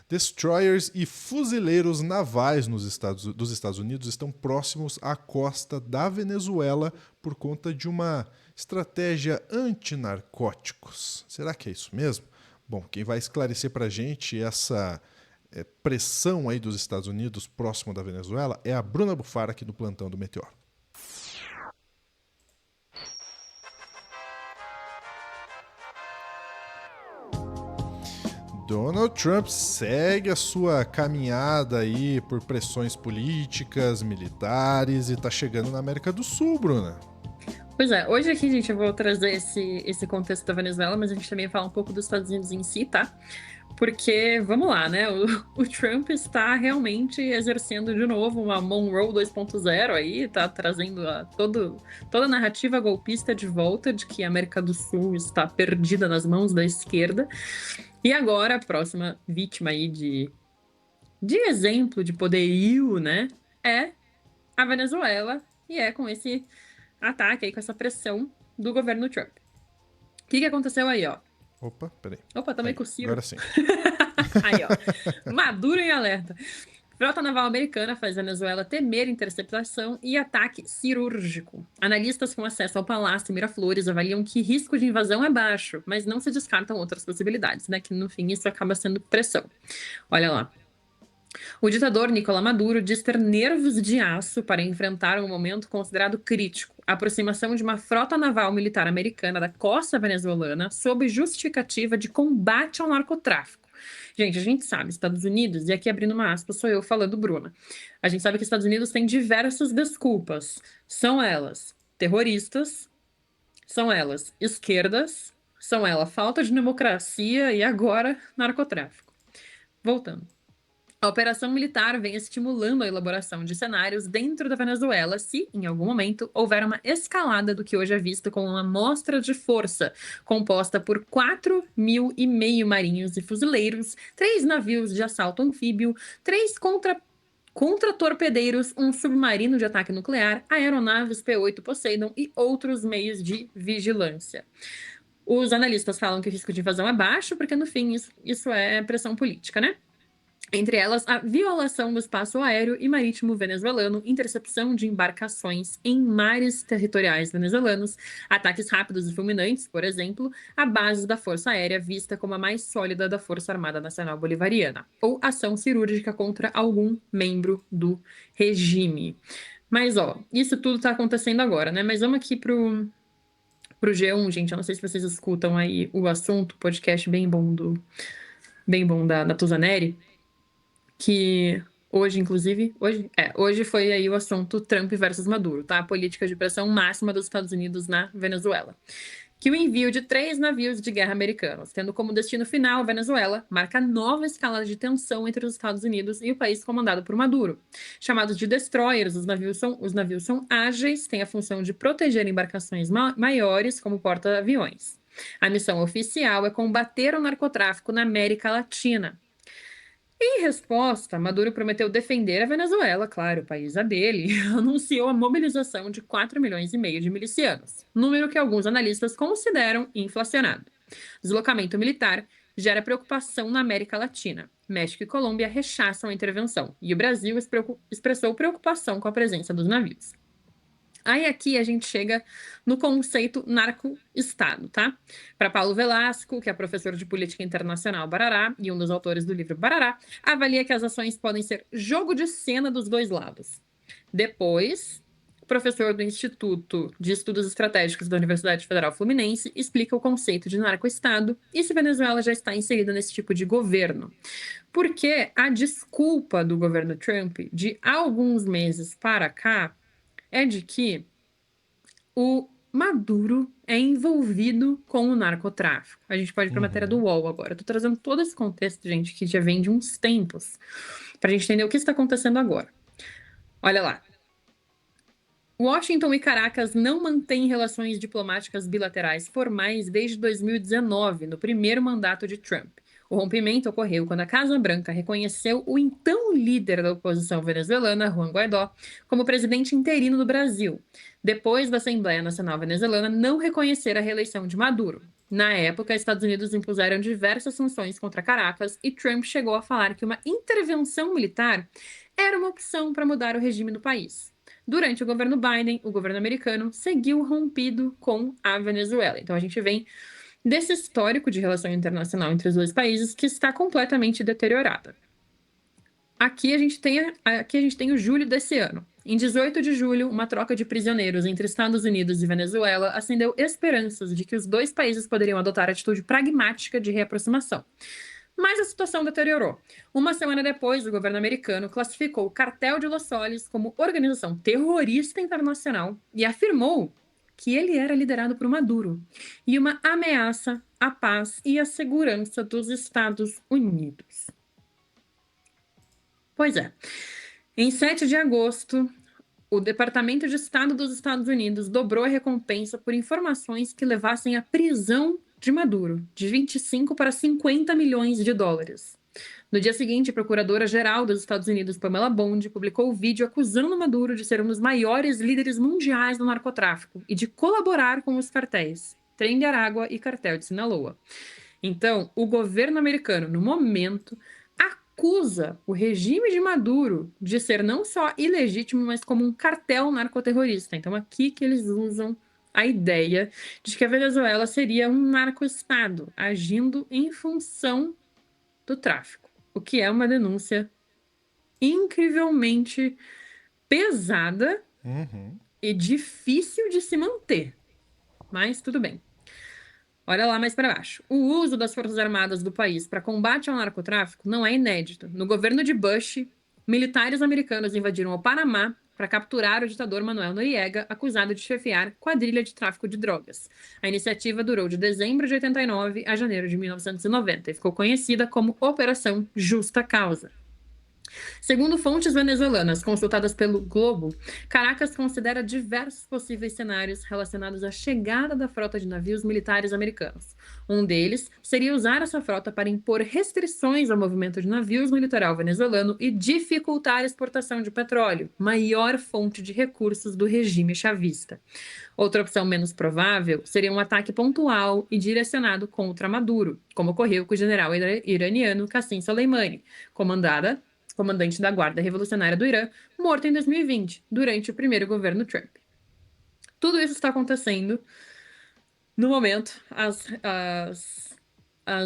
Destroyers e fuzileiros navais dos Estados Unidos estão próximos à costa da Venezuela por conta de uma estratégia antinarcóticos. Será que é isso mesmo? Bom, quem vai esclarecer para a gente essa pressão aí dos Estados Unidos próximo da Venezuela é a Bruna Bufara aqui no Plantão do Meteor. Donald Trump segue a sua caminhada aí por pressões políticas, militares e tá chegando na América do Sul, Bruna. Pois é, hoje aqui, gente, eu vou trazer esse contexto da Venezuela, mas a gente também vai falar um pouco dos Estados Unidos em si, tá? Porque, vamos lá, né? O Trump está realmente exercendo de novo uma Monroe 2.0 aí, tá trazendo toda a narrativa golpista de volta de que a América do Sul está perdida nas mãos da esquerda. E agora, a próxima vítima aí de exemplo de poderio, né? É a Venezuela, e é com esse ataque aí, com essa pressão do governo Trump. O que aconteceu aí, ó? Opa, peraí. Opa, também Aí, com o Ciro. agora sim. Aí, ó. Maduro em alerta. Frota naval americana faz Venezuela temer interceptação e ataque cirúrgico. Analistas com acesso ao Palácio Miraflores avaliam que risco de invasão é baixo, mas não se descartam outras possibilidades, né? Que no fim isso acaba sendo pressão. Olha lá. O ditador Nicolás Maduro diz ter nervos de aço para enfrentar um momento considerado crítico, a aproximação de uma frota naval militar americana da costa venezuelana sob justificativa de combate ao narcotráfico. Gente, a gente sabe, Estados Unidos, e aqui abrindo uma aspa, sou eu falando, Bruna. A gente sabe que Estados Unidos tem diversas desculpas. São elas terroristas, são elas esquerdas, são elas falta de democracia e agora narcotráfico. Voltando. A operação militar vem estimulando a elaboração de cenários dentro da Venezuela se, em algum momento, houver uma escalada do que hoje é visto como uma mostra de força, composta por 4.500 marinhos e fuzileiros, 3 navios de assalto anfíbio, 3 contra-torpedeiros, um submarino de ataque nuclear, aeronaves P-8 Poseidon e outros meios de vigilância. Os analistas falam que o risco de invasão é baixo, porque, no fim, isso é pressão política, né? Entre elas, a violação do espaço aéreo e marítimo venezuelano, intercepção de embarcações em mares territoriais venezuelanos, ataques rápidos e fulminantes, por exemplo, a base da Força Aérea vista como a mais sólida da Força Armada Nacional Bolivariana, ou ação cirúrgica contra algum membro do regime. Mas, ó, isso tudo tá acontecendo agora, né? Mas vamos aqui pro G1, gente. Eu não sei se vocês escutam aí o assunto, podcast bem bom da Tuzaneri, que hoje, inclusive, hoje foi aí o assunto Trump versus Maduro, tá? A política de pressão máxima dos Estados Unidos na Venezuela. Que o envio de 3 navios de guerra americanos, tendo como destino final a Venezuela, marca nova escalada de tensão entre os Estados Unidos e o país comandado por Maduro. Chamados de destroyers, os navios são ágeis, têm a função de proteger embarcações maiores, como porta-aviões. A missão oficial é combater o narcotráfico na América Latina. Em resposta, Maduro prometeu defender a Venezuela, claro, o país é dele, e anunciou a mobilização de 4,5 milhões de milicianos, número que alguns analistas consideram inflacionado. Deslocamento militar gera preocupação na América Latina. México e Colômbia rechaçam a intervenção, e o Brasil expressou preocupação com a presença dos navios. Aí aqui a gente chega no conceito narco-estado, tá? Para Paulo Velasco, que é professor de política internacional Barará e um dos autores do livro Barará, avalia que as ações podem ser jogo de cena dos dois lados. Depois, o professor do Instituto de Estudos Estratégicos da Universidade Federal Fluminense explica o conceito de narco-estado e se Venezuela já está inserida nesse tipo de governo. Porque a desculpa do governo Trump de alguns meses para cá é de que o Maduro é envolvido com o narcotráfico. A gente pode ir para a matéria do UOL agora. Eu tô trazendo todo esse contexto, gente, que já vem de uns tempos, para a gente entender o que está acontecendo agora. Olha lá. Washington e Caracas não mantêm relações diplomáticas bilaterais formais desde 2019, no primeiro mandato de Trump. O rompimento ocorreu quando a Casa Branca reconheceu o então líder da oposição venezuelana, Juan Guaidó, como presidente interino do Brasil, depois da Assembleia Nacional Venezuelana não reconhecer a reeleição de Maduro. Na época, Estados Unidos impuseram diversas sanções contra Caracas e Trump chegou a falar que uma intervenção militar era uma opção para mudar o regime do país. Durante o governo Biden, o governo americano seguiu rompido com a Venezuela. Então a gente vem desse histórico de relação internacional entre os dois países que está completamente deteriorada. Aqui a gente tem o julho desse ano. Em 18 de julho, uma troca de prisioneiros entre Estados Unidos e Venezuela acendeu esperanças de que os dois países poderiam adotar atitude pragmática de reaproximação. Mas a situação deteriorou. Uma semana depois, o governo americano classificou o Cartel de Los Soles como organização terrorista internacional e afirmou que ele era liderado por Maduro e uma ameaça à paz e à segurança dos Estados Unidos. Pois é. Em 7 de agosto, o Departamento de Estado dos Estados Unidos dobrou a recompensa por informações que levassem à prisão de Maduro, de 25 para 50 milhões de dólares. No dia seguinte, a Procuradora-Geral dos Estados Unidos, Pamela Bondi, publicou o vídeo acusando Maduro de ser um dos maiores líderes mundiais do narcotráfico e de colaborar com os cartéis, Trem de Aragua e Cartel de Sinaloa. Então, o governo americano, no momento, acusa o regime de Maduro de ser não só ilegítimo, mas como um cartel narcoterrorista. Então, aqui que eles usam a ideia de que a Venezuela seria um narco-estado, agindo em função do tráfico, o que é uma denúncia incrivelmente pesada e difícil de se manter. Mas tudo bem. Olha lá mais para baixo. O uso das Forças Armadas do país para combate ao narcotráfico não é inédito. No governo de Bush, militares americanos invadiram o Panamá para capturar o ditador Manuel Noriega, acusado de chefiar quadrilha de tráfico de drogas. A iniciativa durou de dezembro de 89 a janeiro de 1990 e ficou conhecida como Operação Justa Causa. Segundo fontes venezuelanas consultadas pelo Globo, Caracas considera diversos possíveis cenários relacionados à chegada da frota de navios militares americanos. Um deles seria usar essa frota para impor restrições ao movimento de navios no litoral venezuelano e dificultar a exportação de petróleo, maior fonte de recursos do regime chavista. Outra opção menos provável seria um ataque pontual e direcionado contra Maduro, como ocorreu com o general iraniano Qasem Soleimani, comandante da Guarda Revolucionária do Irã, morto em 2020, durante o primeiro governo Trump. Tudo isso está acontecendo no momento. As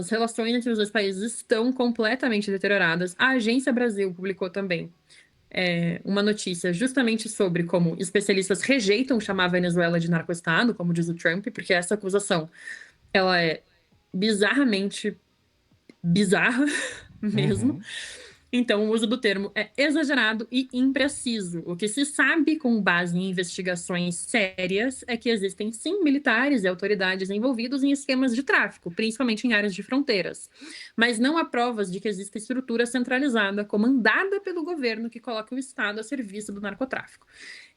relações entre os dois países estão completamente deterioradas. A Agência Brasil publicou também uma notícia justamente sobre como especialistas rejeitam chamar a Venezuela de narco-estado, como diz o Trump, porque essa acusação ela é bizarramente bizarra mesmo. Então, o uso do termo é exagerado e impreciso. O que se sabe com base em investigações sérias é que existem, sim, militares e autoridades envolvidos em esquemas de tráfico, principalmente em áreas de fronteiras. Mas não há provas de que exista estrutura centralizada, comandada pelo governo, que coloca o Estado a serviço do narcotráfico.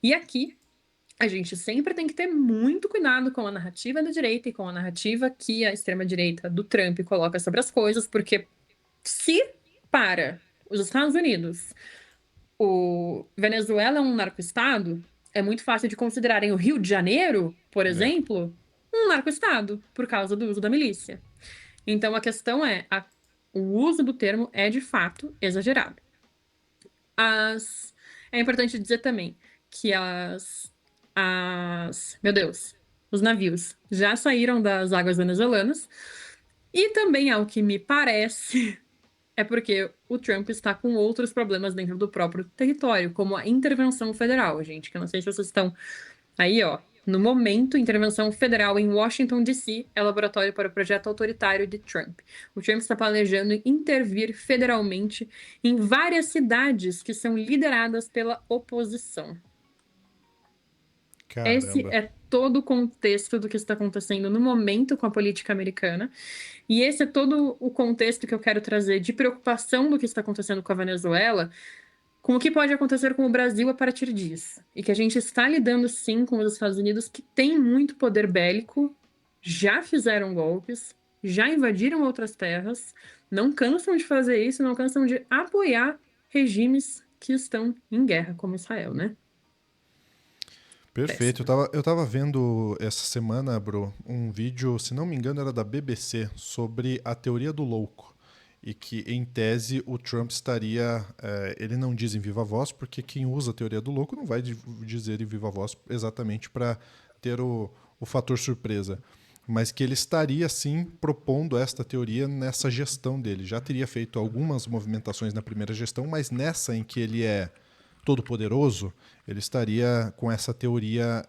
E aqui, a gente sempre tem que ter muito cuidado com a narrativa da direita e com a narrativa que a extrema-direita do Trump coloca sobre as coisas, porque se para os Estados Unidos, o Venezuela é um narco-estado, é muito fácil de considerarem o Rio de Janeiro, por exemplo, um narco-estado, por causa do uso da milícia. Então, a questão é, o uso do termo é, de fato, exagerado. É importante dizer também que os navios já saíram das águas venezuelanas e também, ao que me parece, é porque o Trump está com outros problemas dentro do próprio território, como a intervenção federal, gente, que eu não sei se vocês estão aí, ó. No momento, intervenção federal em Washington, D.C. é laboratório para o projeto autoritário de Trump. O Trump está planejando intervir federalmente em várias cidades que são lideradas pela oposição. Caramba. Esse é todo o contexto do que está acontecendo no momento com a política americana. E esse é todo o contexto que eu quero trazer de preocupação do que está acontecendo com a Venezuela, com o que pode acontecer com o Brasil a partir disso. E que a gente está lidando, sim, com os Estados Unidos, que têm muito poder bélico, já fizeram golpes, já invadiram outras terras, não cansam de fazer isso, não cansam de apoiar regimes que estão em guerra, como Israel, né? Perfeito. Eu tava vendo essa semana, Bro, um vídeo, se não me engano, era da BBC, sobre a teoria do louco. E que, em tese, o Trump estaria. Ele não diz em viva voz, porque quem usa a teoria do louco não vai dizer em viva voz exatamente para ter o fator surpresa. Mas que ele estaria, sim, propondo esta teoria nessa gestão dele. Já teria feito algumas movimentações na primeira gestão, mas nessa em que ele é todo-poderoso, ele estaria com essa teoria,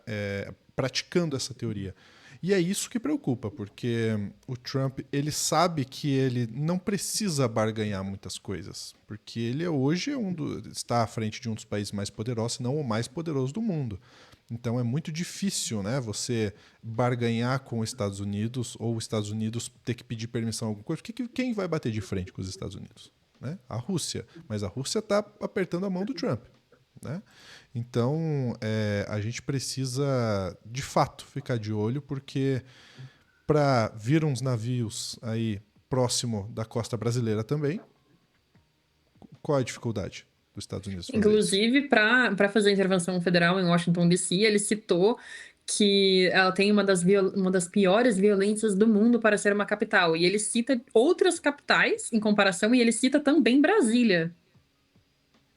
praticando essa teoria. E é isso que preocupa, porque o Trump, ele sabe que ele não precisa barganhar muitas coisas, porque ele hoje está à frente de um dos países mais poderosos, se não o mais poderoso do mundo. Então é muito difícil, né, você barganhar com os Estados Unidos ou os Estados Unidos ter que pedir permissão a alguma coisa. Porque quem vai bater de frente com os Estados Unidos? Né? A Rússia. Mas a Rússia está apertando a mão do Trump. Né? Então, a gente precisa, de fato, ficar de olho, porque para vir uns navios aí próximo da costa brasileira também, qual é a dificuldade dos Estados Unidos fazer isso? Inclusive, para fazer a intervenção federal em Washington, D.C., ele citou que ela tem uma das piores violências do mundo para ser uma capital. E ele cita outras capitais em comparação, e ele cita também Brasília.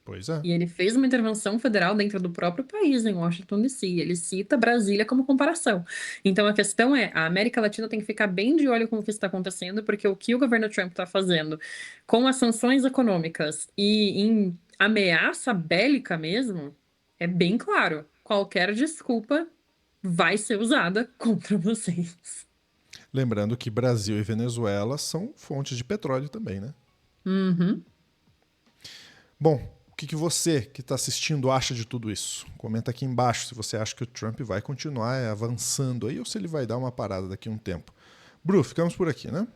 Pois é. E ele fez uma intervenção federal dentro do próprio país, em Washington, D.C. Ele cita Brasília como comparação. Então, a questão é, a América Latina tem que ficar bem de olho com o que está acontecendo, porque o que o governo Trump está fazendo com as sanções econômicas e em ameaça bélica mesmo, é bem claro. Qualquer desculpa vai ser usada contra vocês. Lembrando que Brasil e Venezuela são fontes de petróleo também, né? Uhum. Bom, o que você que está assistindo acha de tudo isso? Comenta aqui embaixo se você acha que o Trump vai continuar avançando aí ou se ele vai dar uma parada daqui a um tempo. Bru, ficamos por aqui, né?